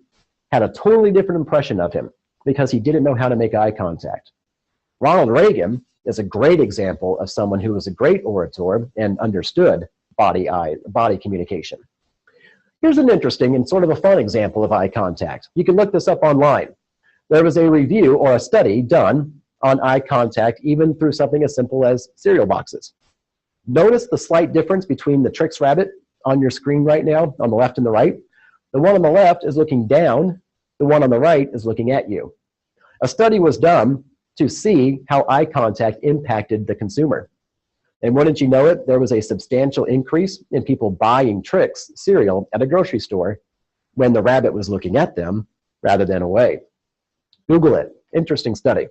had a totally different impression of him because he didn't know how to make eye contact. Ronald Reagan is a great example of someone who was a great orator and understood body communication. Here's an interesting and sort of a fun example of eye contact. You can look this up online. There was a review or a study done on eye contact even through something as simple as cereal boxes. Notice the slight difference between the Trix rabbit on your screen right now, on the left and the right. The one on the left is looking down, the one on the right is looking at you. A study was done to see how eye contact impacted the consumer. And wouldn't you know it, there was a substantial increase in people buying Trix cereal at a grocery store when the rabbit was looking at them rather than away. Google it. Interesting study.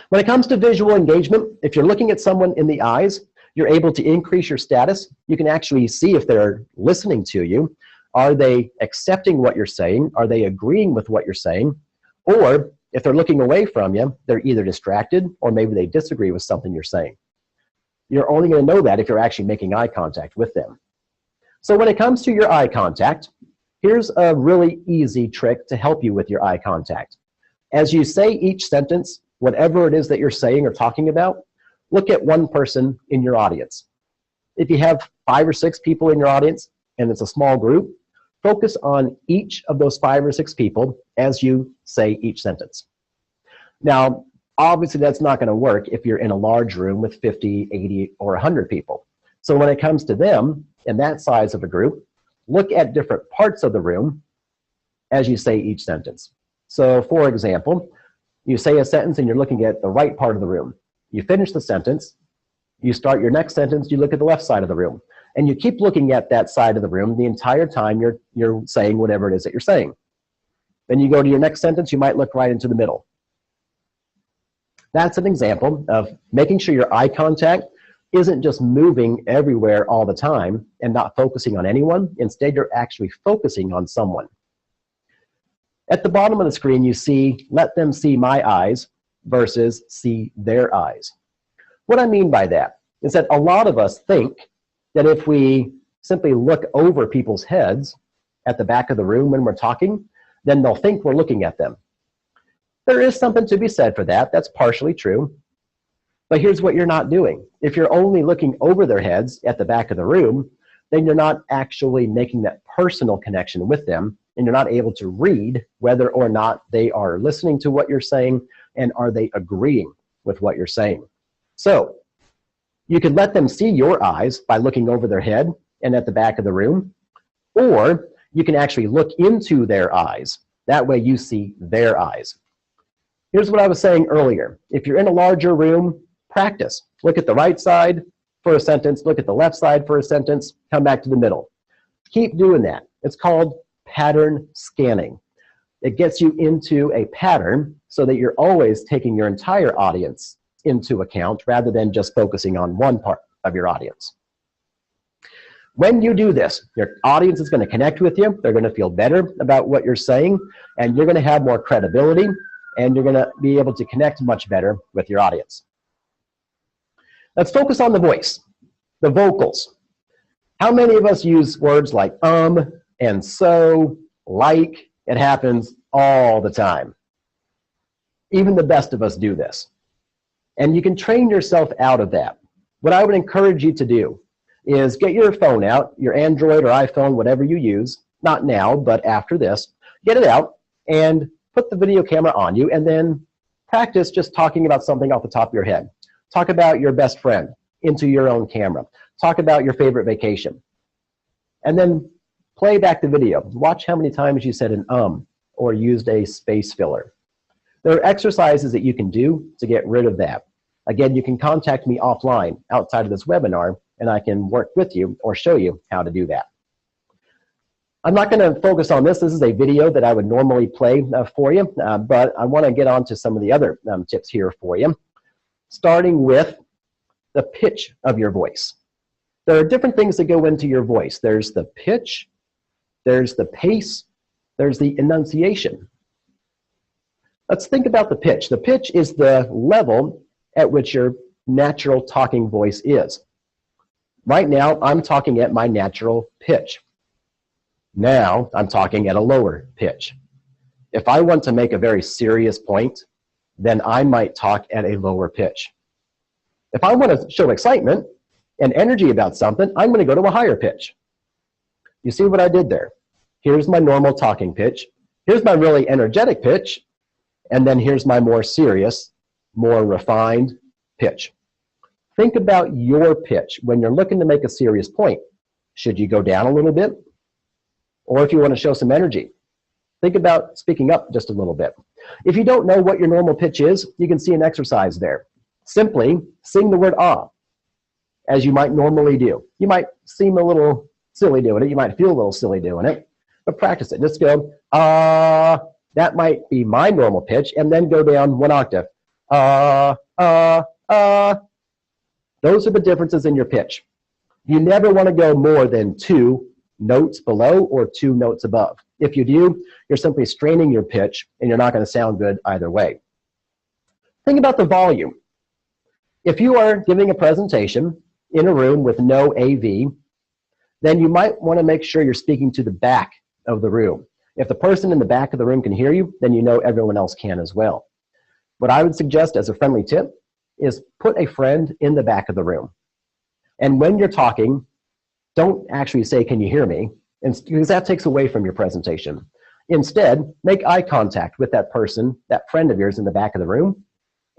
When it comes to visual engagement, if you're looking at someone in the eyes, you're able to increase your status. You can actually see if they're listening to you. Are they accepting what you're saying? Are they agreeing with what you're saying? Or if they're looking away from you, they're either distracted or maybe they disagree with something you're saying. You're only going to know that if you're actually making eye contact with them. So when it comes to your eye contact, here's a really easy trick to help you with your eye contact. As you say each sentence, whatever it is that you're saying or talking about, look at one person in your audience. If you have 5 or 6 people in your audience and it's a small group, focus on each of those 5 or 6 people as you say each sentence. Now, obviously that's not going to work if you're in a large room with 50, 80, or 100 people. So when it comes to them in that size of a group, look at different parts of the room as you say each sentence. So for example, you say a sentence and you're looking at the right part of the room. You finish the sentence, you start your next sentence, you look at the left side of the room. And you keep looking at that side of the room the entire time you're saying whatever it is that you're saying. Then you go to your next sentence, you might look right into the middle. That's an example of making sure your eye contact isn't just moving everywhere all the time and not focusing on anyone. Instead, you're actually focusing on someone. At the bottom of the screen, you see, let them see my eyes versus see their eyes. What I mean by that is that a lot of us think that if we simply look over people's heads at the back of the room when we're talking, then they'll think we're looking at them. There is something to be said for that. That's partially true. But here's what you're not doing. If you're only looking over their heads at the back of the room, then you're not actually making that personal connection with them, and you're not able to read whether or not they are listening to what you're saying and are they agreeing with what you're saying. So you could let them see your eyes by looking over their head and at the back of the room, or you can actually look into their eyes. That way you see their eyes. Here's what I was saying earlier. If you're in a larger room, practice. Look at the right side, for a sentence, look at the left side for a sentence, come back to the middle. Keep doing that. It's called pattern scanning. It gets you into a pattern so that you're always taking your entire audience into account rather than just focusing on one part of your audience. When you do this, your audience is going to connect with you. They're going to feel better about what you're saying, and you're going to have more credibility, and you're going to be able to connect much better with your audience. Let's focus on the voice, the vocals. How many of us use words like and so, like? It happens all the time. Even the best of us do this. And you can train yourself out of that. What I would encourage you to do is get your phone out, your Android or iPhone, whatever you use, not now, but after this, get it out and put the video camera on you, and then practice just talking about something off the top of your head. Talk about your best friend into your own camera. Talk about your favorite vacation. And then play back the video. Watch how many times you said an or used a space filler. There are exercises that you can do to get rid of that. Again, you can contact me offline outside of this webinar, and I can work with you or show you how to do that. I'm not going to focus on this. This is a video that I would normally play for you, but I want to get on to some of the other tips here for you, starting with the pitch of your voice. There are different things that go into your voice. There's the pitch, there's the pace, there's the enunciation. Let's think about the pitch. The pitch is the level at which your natural talking voice is. Right now, I'm talking at my natural pitch. Now, I'm talking at a lower pitch. If I want to make a very serious point, then I might talk at a lower pitch. If I want to show excitement and energy about something, I'm going to go to a higher pitch. You see what I did there? Here's my normal talking pitch. Here's my really energetic pitch. And then here's my more serious, more refined pitch. Think about your pitch when you're looking to make a serious point. Should you go down a little bit? Or if you want to show some energy, think about speaking up just a little bit. If you don't know what your normal pitch is, you can see an exercise there. Simply sing the word ah, as you might normally do. You might seem a little silly doing it. You might feel a little silly doing it, but practice it. Just go, ah, that might be my normal pitch, and then go down one octave. Ah, ah, ah. Those are the differences in your pitch. You never want to go more than 2 notes below or 2 notes above. If you do, you're simply straining your pitch, and you're not going to sound good either way. Think about the volume. If you are giving a presentation in a room with no AV, then you might want to make sure you're speaking to the back of the room. If the person in the back of the room can hear you, then you know everyone else can as well. What I would suggest as a friendly tip is put a friend in the back of the room. And when you're talking, don't actually say, "Can you hear me?" because that takes away from your presentation. Instead, make eye contact with that person, that friend of yours in the back of the room,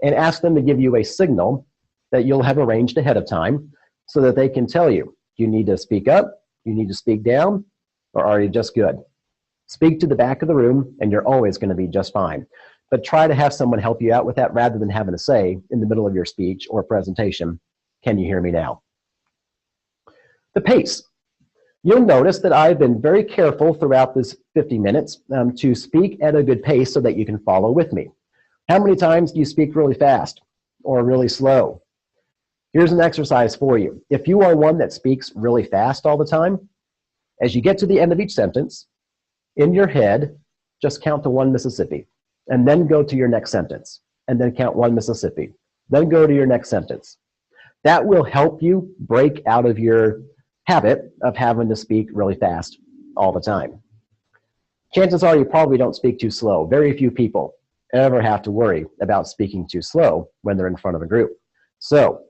and ask them to give you a signal that you'll have arranged ahead of time so that they can tell you, you need to speak up, you need to speak down, or are you just good? Speak to the back of the room, and you're always going to be just fine. But try to have someone help you out with that rather than having to say in the middle of your speech or presentation, "Can you hear me now?" The pace. You'll notice that I've been very careful throughout this 50 minutes to speak at a good pace so that you can follow with me. How many times do you speak really fast or really slow? Here's an exercise for you. If you are one that speaks really fast all the time, as you get to the end of each sentence, in your head, just count to 1 Mississippi, and then go to your next sentence, and then count 1 Mississippi, then go to your next sentence. That will help you break out of your habit of having to speak really fast all the time. Chances are you probably don't speak too slow. Very few people ever have to worry about speaking too slow when they're in front of a group. So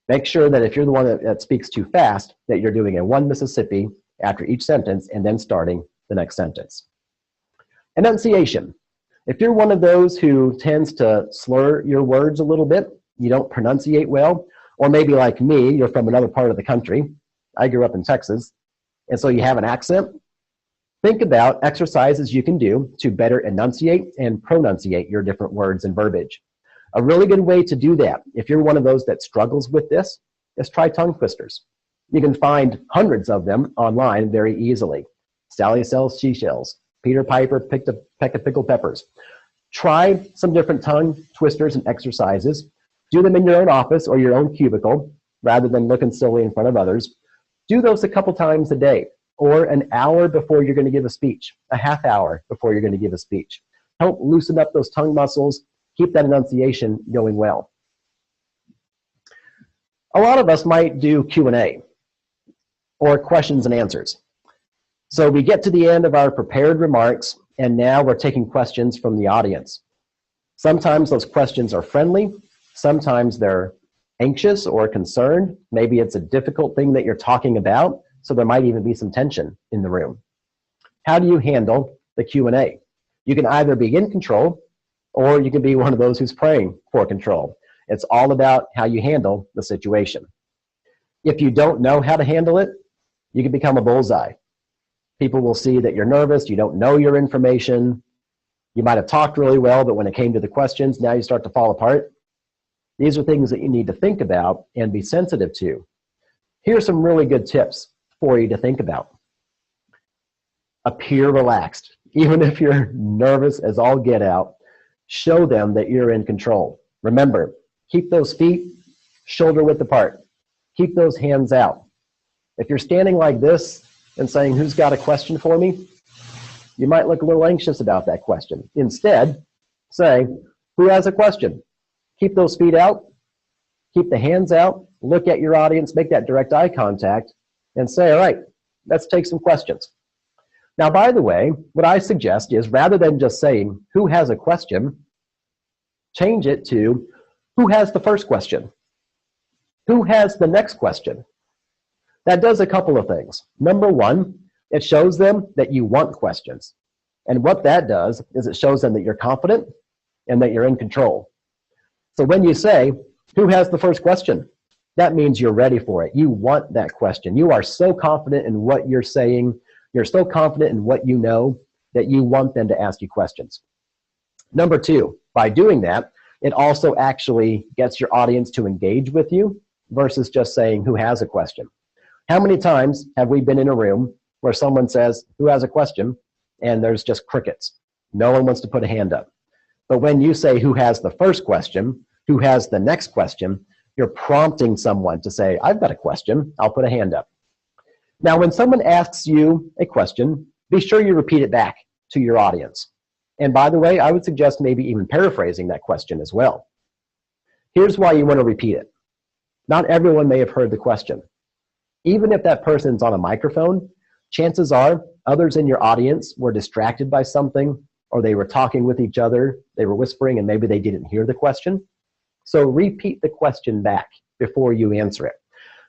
make sure that if you're the one that speaks too fast, that you're doing a 1 Mississippi after each sentence and then starting the next sentence. Enunciation. If you're one of those who tends to slur your words a little bit, you don't pronunciate well, or maybe like me, you're from another part of the country. I grew up in Texas, and so you have an accent. Think about exercises you can do to better enunciate and pronunciate your different words and verbiage. A really good way to do that, if you're one of those that struggles with this, is try tongue twisters. You can find hundreds of them online very easily. Sally sells seashells. Peter Piper picked a peck of pickled peppers. Try some different tongue twisters and exercises. Do them in your own office or your own cubicle rather than looking silly in front of others. Do those a couple times a day or an hour before you're going to give a speech, a half hour before you're going to give a speech. Help loosen up those tongue muscles, keep that enunciation going well. A lot of us might do Q&A or questions and answers. So we get to the end of our prepared remarks, and now we're taking questions from the audience. Sometimes those questions are friendly, sometimes they're anxious or concerned. Maybe it's a difficult thing that you're talking about, so there might even be some tension in the room. How do you handle the Q&A? You can either be in control, or you can be one of those who's praying for control. It's all about how you handle the situation. If you don't know how to handle it, you can become a bullseye. People will see that you're nervous, you don't know your information, you might have talked really well, but when it came to the questions, now you start to fall apart. These are things that you need to think about and be sensitive to. Here's some really good tips for you to think about. Appear relaxed. Even if you're nervous as all get out, show them that you're in control. Remember, keep those feet shoulder width apart. Keep those hands out. If you're standing like this and saying, "Who's got a question for me?" you might look a little anxious about that question. Instead, say, "Who has a question?" Keep those feet out. Keep the hands out. Look at your audience. Make that direct eye contact and say, "All right, let's take some questions." Now, by the way, what I suggest is rather than just saying, "Who has a question?" change it to, "Who has the first question? Who has the next question?" That does a couple of things. Number one, it shows them that you want questions. And what that does is it shows them that you're confident and that you're in control. So when you say, "Who has the first question?" that means you're ready for it. You want that question. You are so confident in what you're saying, you're so confident in what you know that you want them to ask you questions. Number two, by doing that, it also actually gets your audience to engage with you versus just saying, "Who has a question?" How many times have we been in a room where someone says, "Who has a question?" and there's just crickets. No one wants to put a hand up. But when you say, "Who has the first question? Who has the next question?" you're prompting someone to say, "I've got a question. I'll put a hand up." Now, when someone asks you a question, be sure you repeat it back to your audience. And by the way, I would suggest maybe even paraphrasing that question as well. Here's why you want to repeat it. Not everyone may have heard the question. Even if that person's on a microphone, chances are others in your audience were distracted by something, or they were talking with each other, they were whispering, and maybe they didn't hear the question. So repeat the question back before you answer it.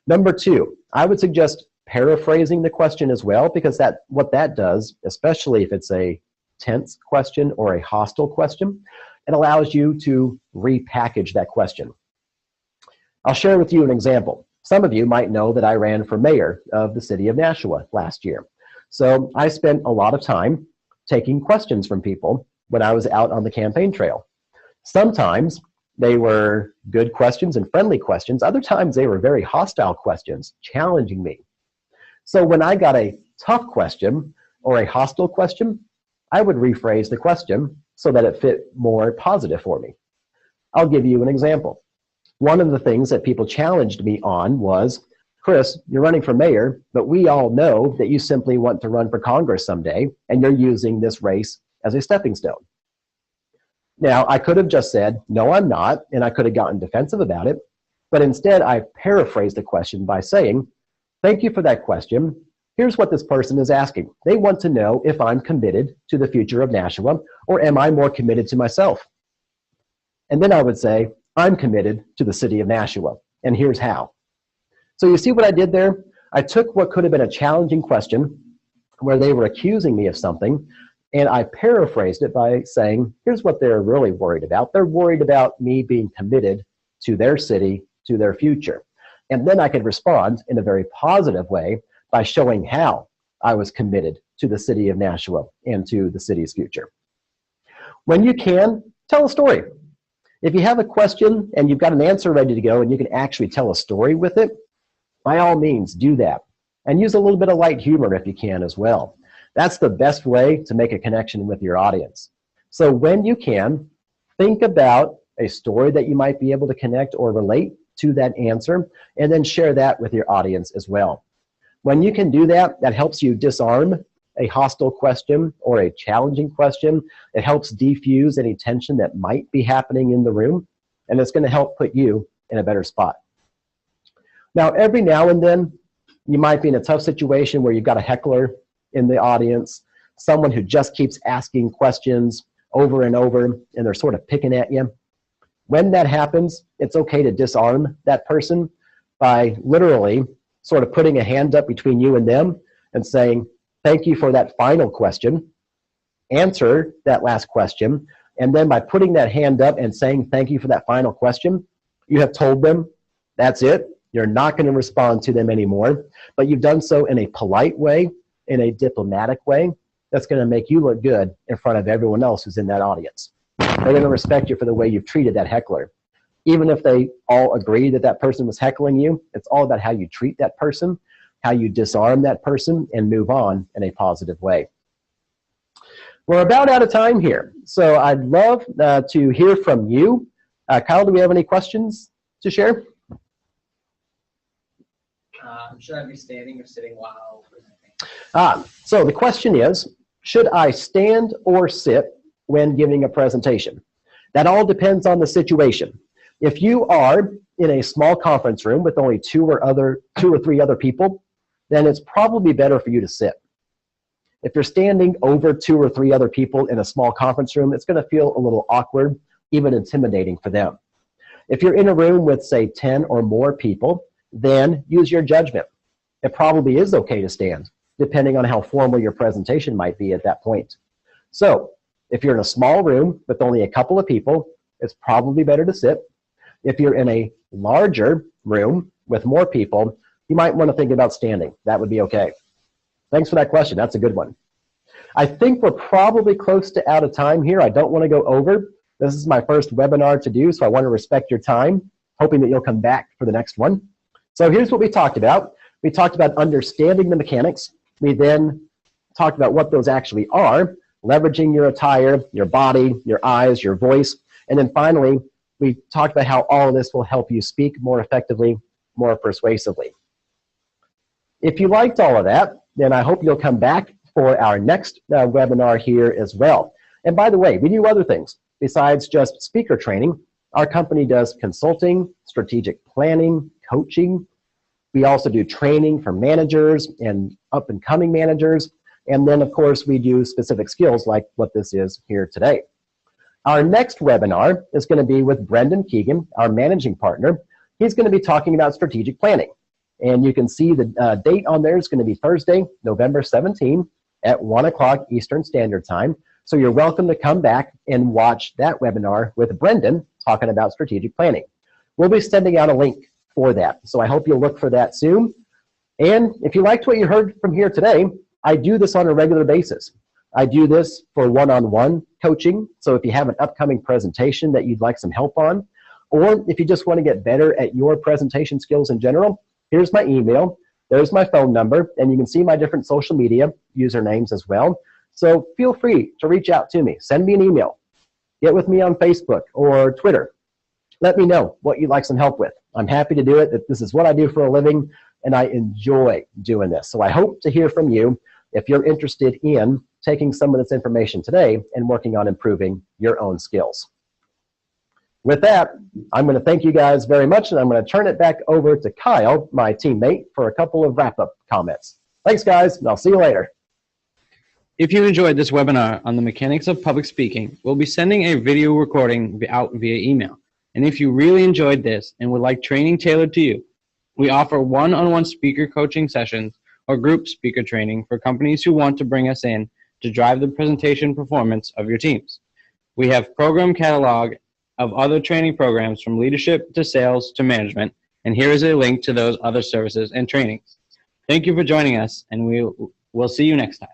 Number two, I would suggest paraphrasing the question as well, because what that does, especially if it's a tense question or a hostile question, it allows you to repackage that question. I'll share with you an example. Some of you might know that I ran for mayor of the city of Nashua last year. So I spent a lot of time taking questions from people when I was out on the campaign trail. Sometimes they were good questions and friendly questions. Other times they were very hostile questions, challenging me. So when I got a tough question or a hostile question, I would rephrase the question so that it fit more positive for me. I'll give you an example. One of the things that people challenged me on was, "Chris, you're running for mayor, but we all know that you simply want to run for Congress someday, and you're using this race as a stepping stone." Now, I could have just said, "No, I'm not," and I could have gotten defensive about it, but instead I paraphrased the question by saying, "Thank you for that question. Here's what this person is asking. They want to know if I'm committed to the future of Nashua, or am I more committed to myself?" And then I would say, "I'm committed to the city of Nashua, and here's how." So you see what I did there? I took what could have been a challenging question where they were accusing me of something, and I paraphrased it by saying, here's what they're really worried about. They're worried about me being committed to their city, to their future. And then I could respond in a very positive way by showing how I was committed to the city of Nashua and to the city's future. When you can, tell a story. If you have a question and you've got an answer ready to go and you can actually tell a story with it, by all means, do that. And use a little bit of light humor if you can as well. That's the best way to make a connection with your audience. So when you can, think about a story that you might be able to connect or relate to that answer, and then share that with your audience as well. When you can do that, that helps you disarm a hostile question or a challenging question. It helps defuse any tension that might be happening in the room, and it's going to help put you in a better spot. Now, every now and then, you might be in a tough situation where you've got a heckler in the audience, someone who just keeps asking questions over and over, and they're sort of picking at you. When that happens, it's okay to disarm that person by literally sort of putting a hand up between you and them and saying, thank you for that final question, answer that last question, and then by putting that hand up and saying thank you for that final question, you have told them that's it. You're not going to respond to them anymore, but you've done so in a polite way, in a diplomatic way, that's going to make you look good in front of everyone else who's in that audience. They're going to respect you for the way you've treated that heckler. Even if they all agree that that person was heckling you, it's all about how you treat that person, how you disarm that person, and move on in a positive way. We're about out of time here, so I'd love to hear from you. Kyle, do we have any questions to share? Should I be standing or sitting while presenting? So the question is, should I stand or sit when giving a presentation? That all depends on the situation. If you are in a small conference room with only two or three other people, then it's probably better for you to sit. If you're standing over 2 or 3 other people in a small conference room, it's going to feel a little awkward, even intimidating for them. If you're in a room with, say, 10 or more people, then use your judgment. It probably is okay to stand, depending on how formal your presentation might be at that point. So if you're in a small room with only a couple of people, it's probably better to sit. If you're in a larger room with more people, you might want to think about standing. That would be okay. Thanks for that question. That's a good one. I think we're probably close to out of time here. I don't want to go over. This is my first webinar to do, so I want to respect your time, hoping that you'll come back for the next one. So here's what we talked about. We talked about understanding the mechanics. We then talked about what those actually are, leveraging your attire, your body, your eyes, your voice. And then finally, we talked about how all of this will help you speak more effectively, more persuasively. If you liked all of that, then I hope you'll come back for our next webinar here as well. And by the way, we do other things besides just speaker training. Our company does consulting, strategic planning, coaching. We also do training for managers and up-and-coming managers. And then, of course, we do specific skills like what this is here today. Our next webinar is going to be with Brendan Keegan, our managing partner. He's going to be talking about strategic planning. And you can see the date on there is going to be Thursday, November 17 at 1 o'clock Eastern Standard Time. So you're welcome to come back and watch that webinar with Brendan talking about strategic planning. We'll be sending out a link for that. So I hope you'll look for that soon. And if you liked what you heard from here today, I do this on a regular basis. I do this for one-on-one coaching. So if you have an upcoming presentation that you'd like some help on, or if you just want to get better at your presentation skills in general, here's my email, there's my phone number, and you can see my different social media usernames as well. So feel free to reach out to me. Send me an email. Get with me on Facebook or Twitter. Let me know what you'd like some help with. I'm happy to do it. This is what I do for a living, and I enjoy doing this. So I hope to hear from you if you're interested in taking some of this information today and working on improving your own skills. With that, I'm going to thank you guys very much, and I'm going to turn it back over to Kyle, my teammate, for a couple of wrap-up comments. Thanks, guys, and I'll see you later. If you enjoyed this webinar on the mechanics of public speaking, we'll be sending a video recording out via email. And if you really enjoyed this and would like training tailored to you, we offer one-on-one speaker coaching sessions or group speaker training for companies who want to bring us in to drive the presentation performance of your teams. We have program catalog of other training programs from leadership to sales to management, and here is a link to those other services and trainings. Thank you for joining us, and we'll see you next time.